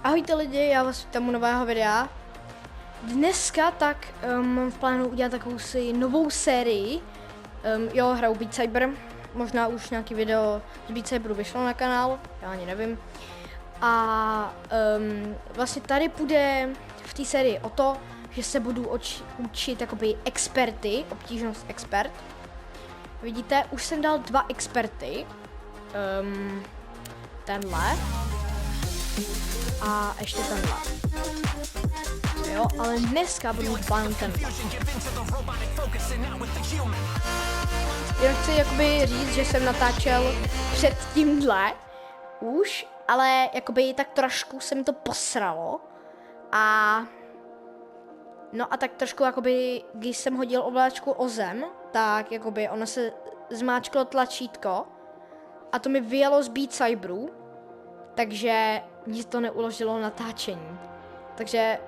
Ahojte lidi, já vás vítám u nového videa. Dneska tak mám v plánu udělat takovou si novou sérii. Jo, hraju Beat Saber, možná už nějaký video z Beat Saberu vyšlo na kanál, já ani nevím. A vlastně tady půjde v té sérii o to, že se budu učit jakoby experty, obtížnost expert. Vidíte, už jsem dal 2 experty. Tenhle. A ještě tenhle. Jo, ale dneska budu mít plán tenhle. Já chci jakoby říct, že jsem natáčel před tímhle už, ale jakoby tak trošku se mi to posralo. No a tak trošku jakoby, když jsem hodil ovláčku o zem, tak jakoby ono se zmáčklo tlačítko a to mi vyjelo z Beat Saberu, takže nic to neuložilo natáčení. Takže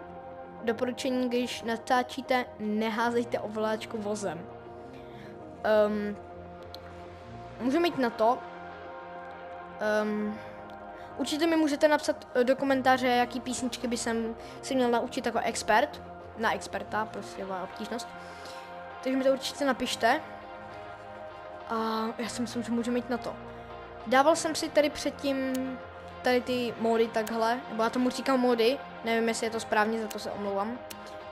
doporučení, když natáčíte, neházejte ovláčku vozem. Můžeme jít na to. Určitě mi můžete napsat do komentáře, jaký písničky by jsem si měl naučit jako expert. Na experta, prostě obtížnost. Takže mi to určitě napište. A já si myslím, že můžeme jít na to. Dával jsem si tady předtím tady ty módy takhle, nebo já tomu říkám módy, nevím, jestli je to správně, za to se omlouvám.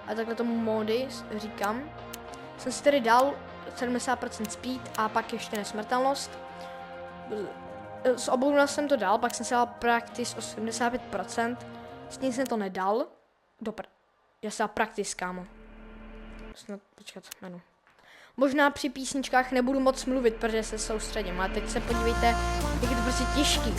A takhle tomu módy říkám. Jsem si tady dal 70% speed a pak ještě nesmrtelnost. Z obou jsem to dal, pak jsem si dal practice 85%. S tím jsem to nedal. Já si dal practice, kámo. Snad, počkat, jmenu. Možná při písničkách nebudu moc mluvit, protože se soustředím, ale teď se podívejte, jak je to prostě těžký.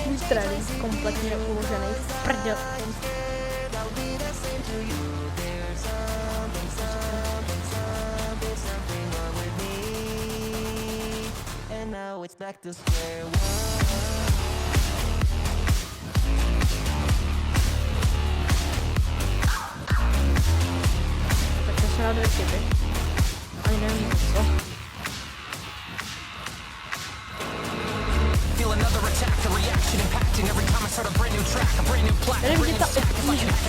Můj trénink kompletně uložený v prdel. Tak to se dá 2 chyby. Ani nevím co. Tady vidíte ta obtížnost.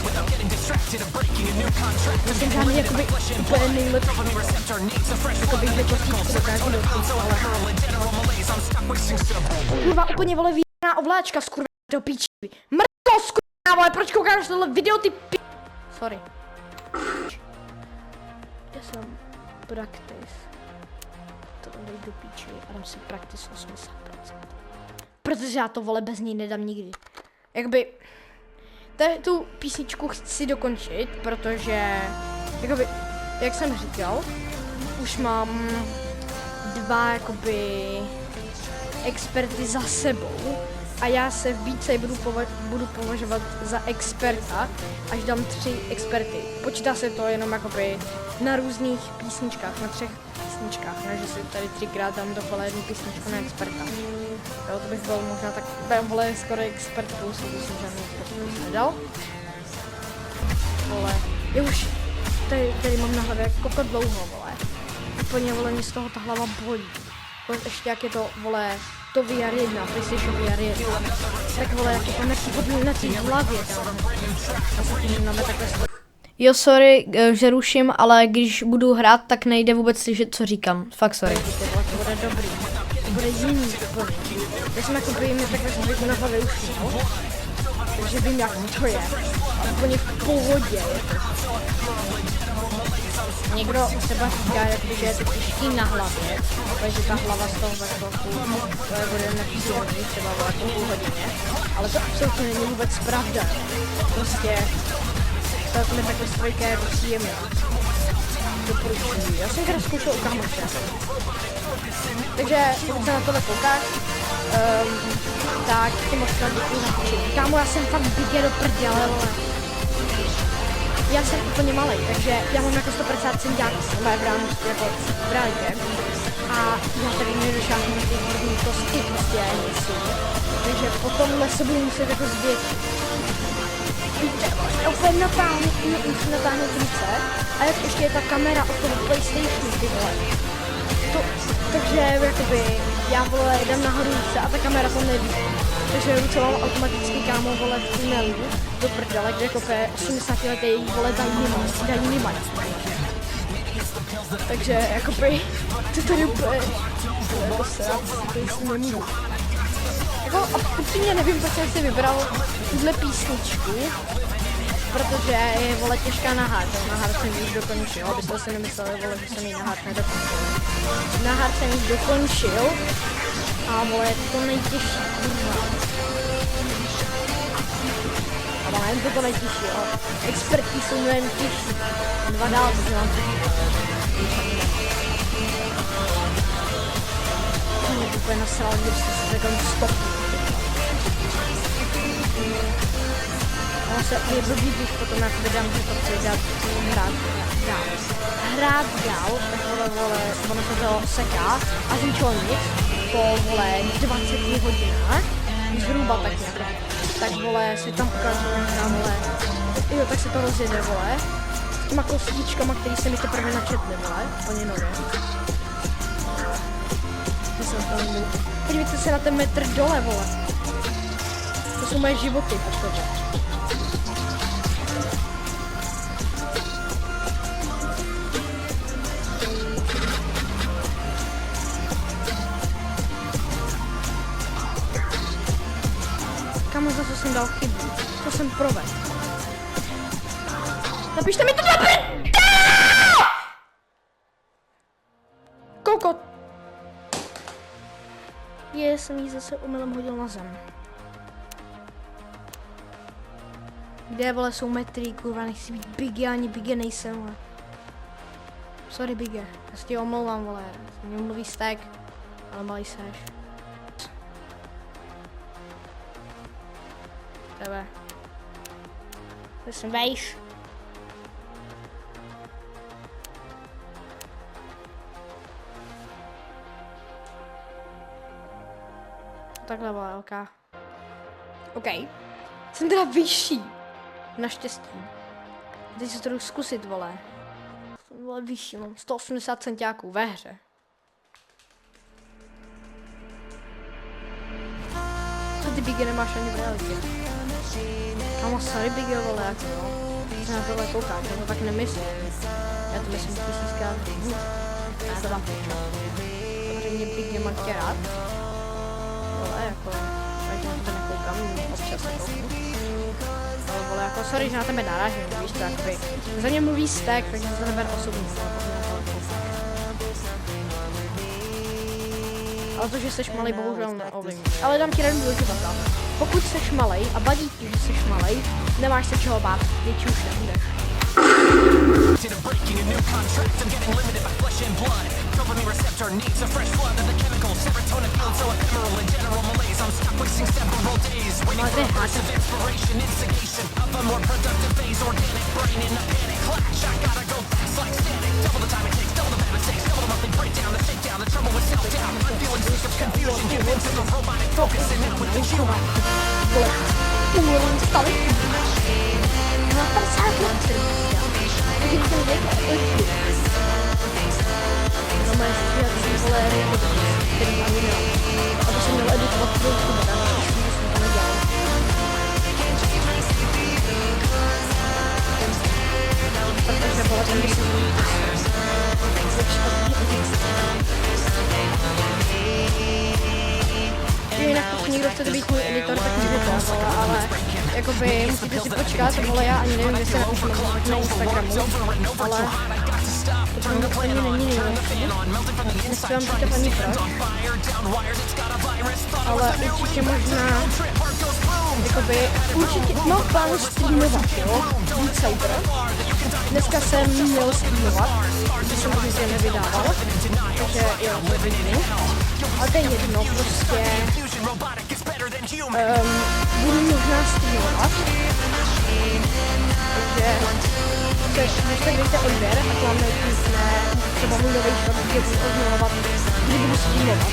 Já jsem žádný jakoby úplně nejlepší. Jakoby, že to dokážu dostat, ale... Kurva, úplně vole výborná ovláčka, skurva do píči. Mrtko, skurva, vole, proč koukáš tohle video, ty pi... Sorry. Já jsem practice. To dej do píči a dám si practice 80%. Protože já to, vole, bez ní nedám nikdy. Jakoby... Tu písničku chci dokončit, protože... Jakoby, jak jsem říkal, už mám 2, jakoby... experty za sebou. A já se v Beat Saberu budu považovat za experta, až dám 3 experty. Počítá se to jenom jakoby na různých písničkách, na 3 písničkách, ne, že si tady 3krát dám dokola 1 písničku na experta. Jo, to bych byl možná tak, vole, skoro expert plus, když jsem žádný expert plus nedal. Vole, je už, tady mám na hlavě jako dlouho, vole. Úplně, vole, mě z toho ta hlava bolí. Ještě jak je to, vole, to VR1, PlayStation VR1. Tak, vole, jak je to nepříhodný na té hlavě, tam. Já se tím máme takhle stojí. Jo, sorry, že ruším, ale když budu hrát, tak nejde vůbec slyšet, co říkám. Fakt sorry. To bude dobrý. To bude jiný. Já jsem jako by mě takhle stojí na hlavě už, no? Takže vím, jak to je. Úplně v pohodě. Někdo třeba říká, že je to těžký na hlavě, takže ta hlava z toho za chvilku bude nepříjemný, třeba jako půl hodině, ale to absolutně není vůbec pravda. Prostě to mi takhle strojka je příjemná. Doporučuji. Já jsem teda zkoušel u kámoše. Takže pokud se na tohle koukáš, tak ti moc krát děkuji za počít. Kámo, já jsem fakt bigě do prdele, vole. Já jsem úplně malej, takže já mám jako 150 centiáků v rámci, jako v realitě. A já tady nedošáhnu na těch hodnitosti, prostě něco. Takže po tomhle se budu muset jako zvětšit. Víte, musím natáhnout ruce a jak ještě je ta kamera od toho PlayStationu, ty vole. Takže jakoby já vole jdem nahoru ruce a ta kamera to neví. Takže ruce mám automaticky kámo vole v tunelu do prdele, kde kope 80 letý vole dají mají. Takže jakoby to tady úplně to se nemůžu. Jako a upřímně nevím, proč jsem si vybral tuhle písničku, protože je vole těžká na hard. Na hard jsem ji dokončil, abyste si nemysleli vole, že jsem ji na hard nedokončil. Na hard jsem ji dokončil a vole je to nejtěžší, kurva. Ale jen to nejtěžší, jo. Experti jsou mnohem těžší. Dva dál, to mám mě úplně nasral, když se řekl stop. Ono se je blbý, když potom jak vydám, že to chci dát hrát dál, tak vole, ono se to seká a zničilnic po vole 20 hodinách, zhruba tak nějak. Tak vole, si tam ukazuje na vole, jo, tak se to rozjede vole, s těma kostičkama, který se mi teprve načetli vole, úplně nově. Podívejte se na ten metr dole, vole. To jsou moje životy, protože. Kamu, za co jsem dal chybu? Co jsem provedl? Napište mi to na kokot! Jsem jí zase omylem hodil na zem. Kde vole jsou metry, kurva, nechci být Biggie, ani Biggie nejsem, vole. Sorry Biggie, já si tě omlouvám, vole, mě mluví stack, ale malý seš. Tebe. Prosím, vejš. Takhle byla velká. OK. Jsem teda vyšší. Naštěstí. Teď se to jdu zkusit, vole. Jsem byla vyšší, mám 180 centiáků ve hře. Co ty Biggie nemáš ani v realitě? Kámo, sorry Biggie, vole, jako no. Se na tohle koukáš, já to tak nemyslím. Já to myslím tisíckrát. Já to dám pryč. Samozřejmě Biggie má tě rád. Ale jako, takže na to nekoukám, občas nekoukám. Ale vole, jako sorry, že na tebe narážím, víš to, jakoby. Za mě mluví stack, takže to neber osobní, ale to, že jsi malej, bohužel neovlivní. Ale dám ti radu do života. Pokud jsi malej a vadí ti, že jsi malej, nemáš se čeho bát, větší už nebudeš. Dopamine receptor needs a fresh flood of the chemicals. Serotonin feels so ephemeral in general malaise. I'm stuck wasting several days waiting for bursts of inspiration, instigation of a more productive phase. Organic brain in a panic clash. I gotta go fast like static. Double the time it takes, double the bad mistakes, double the monthly breakdown, the shakedown, the trouble with self-doubt. I'm feeling sick of confusion. Give into the robotic focus and now with the human. Moje stříhací vole který mám jiného. Aby jsem měl editovat chvilku, tak jsem to nedělal. Protože vole ten by se jinak pokud někdo chcete být můj editor, tak můžete, vole, ale jakoby musíte si počkat, vole, já ani nevím, jestli napíšu na Instagramu, ale to tam ani není nejlepší. Nechci vám říkat ani proč. Ale určitě možná, jakoby, určitě, no plánu streamovat, jo, Beat Saber. Dneska jsem měl streamovat, když jsem to nikdy nevydával, takže jo, to vidím. Ale to je jedno, prostě, budu možná streamovat, takže když tak dejte odběr a to vám neutnutné třeba můj nový shop, kde budu oznamovat, kdy budu streamovat.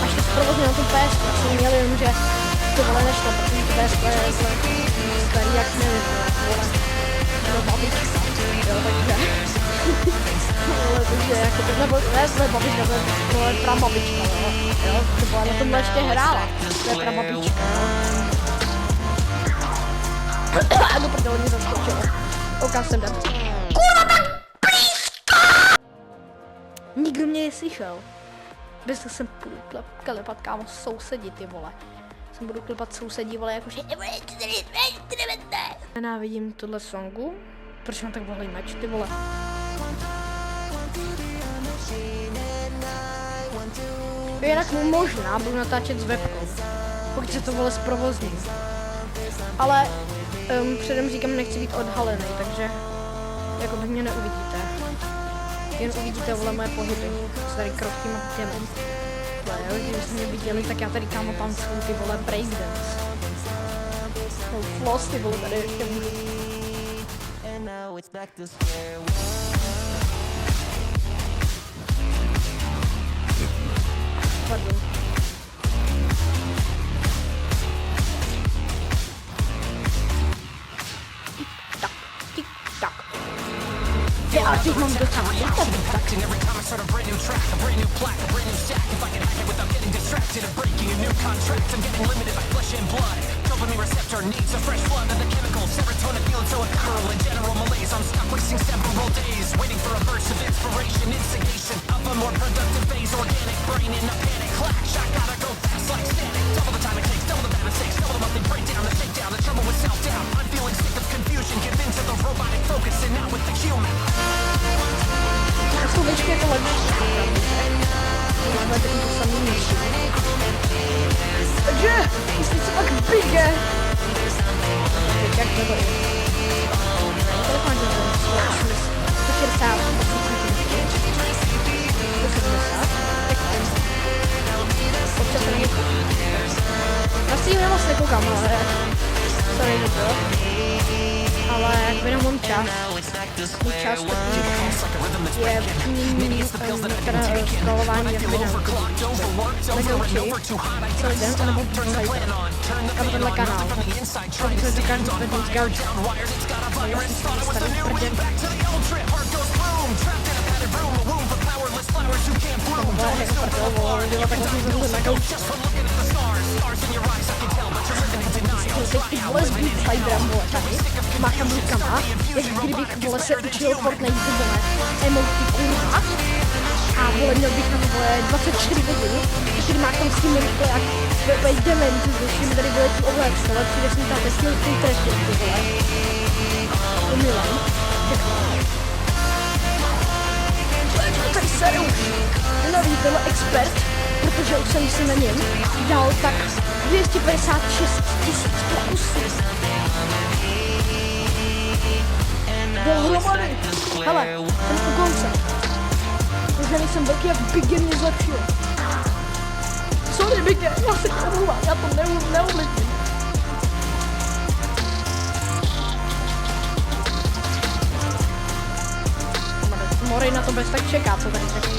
Až to zprovozně na tom PSP, jsem měl jenom, že to vole nešlo, protože to PSP je starý jak nevím. Nebo ne své babička, to je prababička, jo, třeba na tomhle ještě hrála, to je prababička, jo. A do prdele mě zaskočilo. Oka jsem dead. Kurva, tak blízko! Nikdo mě neslyšel. Bez toho jsem budu klepat, kámo, sousedi, ty vole. Jsem budu klepat sousedí, vole, jakože nenávidím tohle songu. Proč mám tak vohlej meč, ty vole? Jinak možná budu natáčet s webkou, pokud se to vole zprovozní. Ale předem říkám, nechci být odhalený, takže jako by mě neuvidíte. Jen uvidíte vole moje pohyby s tady krotkýma těmi. Kdybyste mě viděli, tak já tady kámo tancuju ty vole breakdance. No floss ty vole tady ještě můžu. Pardon. Já teď mám docela dopamine receptor needs a fresh flood of the chemicals, serotonin feeling so ephemeral in general malaise. I'm stuck wasting several days waiting for a burst of inspiration, instigation of a more productive phase. Organic brain in a panic, clash. I gotta go fast like static. Double the time it takes, double the bad mistakes, double the monthly breakdown, the shakedown, the trouble with self-doubt. I'm feeling sick of confusion, convinced of the robotic focus, and now with the human. Slovičky je to lepší. Máme tady to samý myši. Takže, jste si pak bige. Teď jak to bude? Kolik máte to? 160. 170. Občas se na mě koukám. Na si vlastně koukám, ale sorry, to. Ale jak by nemám čas, můj čas je některé scrollování jak by negouči celý den, anebo celý den. Kam tenhle kanál. A když to každý den z gauči. Já jsem starý prdě. Tohle je prdel, dělá takhle jsem zase na gauči. Teď ty vole s Beat Saberem, vole, tady, máchám rukama, jak kdybych, vole, se učil Fortnite, vole, emoty, kurva. A, vole, měl bych tam, vole, 24 hodin, který máchám s tím rychle, jak vůbec dementu, že mi tady vyletí ohled, vole, přijde jsem tam vestil v té trestě, vole. Omylem. Tady seru. Nový tenhle expert, protože už jsem si na něm dal tak 256 000 pokusů. Dohromady. Hele, jsem u konce. Možná nejsem velký, jak Bigge mě zlepšil. Sorry Bigge, já se omlouvám, já to neovlivním. Morej na to bez tak čeká, co tady řeknu.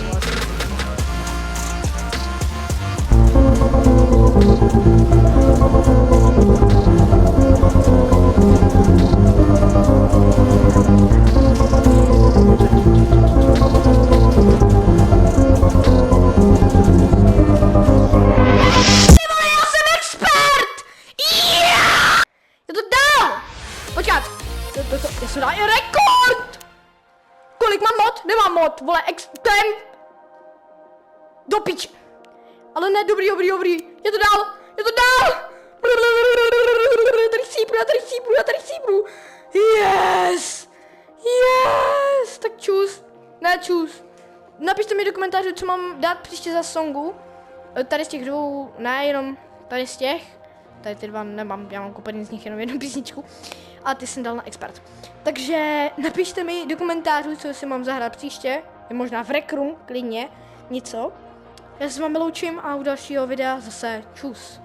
Já jsem dal i rekord! Kolik mám mod? Nemám mod, vole, ten! Do piče! Ale ne, dobrý! Je to dál! Já tady sípnu! Yes! Tak čus. Ne, čus. Napište mi do komentářů, co mám dát příště za songu. Tady z těch dvou, ne, jenom tady z těch. Tady ty dva nemám, já mám koupený z nich jenom jednu písničku. A ty jsem dal na expert. Takže napište mi do komentářů, co si mám zahrát příště. Možná v Rec Room, klidně, něco. Já se s vámi loučím a u dalšího videa zase čus.